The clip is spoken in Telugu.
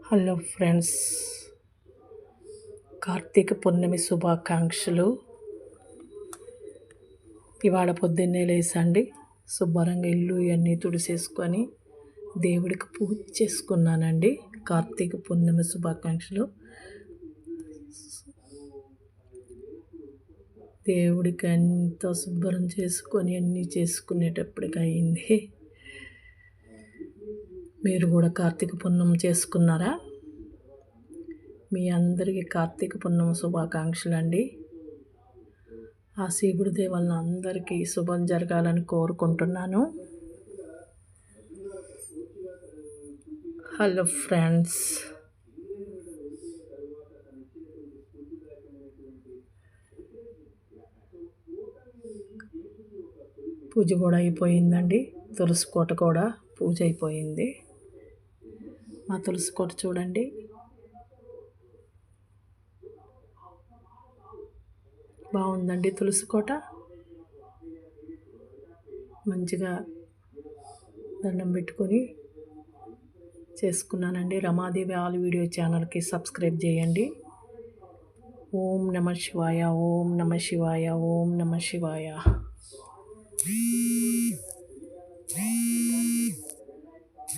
హలో ఫ్రెండ్స్, కార్తీక పూర్ణమి శుభాకాంక్షలు. ఇవాళ పొద్దున్నే లేసండి శుభ్రంగా ఇల్లు ఇవన్నీ తుడిసేసుకొని దేవుడికి పూజ చేసుకున్నానండి. కార్తీక పూర్ణమి శుభాకాంక్షలు. దేవుడికి అంతా శుభ్రం చేసుకొని అన్నీ చేసుకునేటప్పటికి అయింది. మీరు కూడా కార్తీక పూర్ణమి చేసుకున్నారా? మీ అందరికీ కార్తీక పూర్ణమి శుభాకాంక్షలు అండి. ఆ శివుడి దయ వలన అందరికీ శుభం జరగాలని కోరుకుంటున్నాను. హలో ఫ్రెండ్స్, పూజ కూడా అయిపోయిందండి. తులసి కోట కూడా పూజ అయిపోయింది. మా తులసి కోట చూడండి, బాగుందండి. తులసి కోట మంచిగా దండం పెట్టుకొని చేసుకున్నానండి. రమాదేవి ఆల్ వీడియో ఛానల్కి సబ్స్క్రైబ్ చేయండి. ఓం నమ శివాయ, ఓం నమ శివాయ, ఓం నమ శివాయ.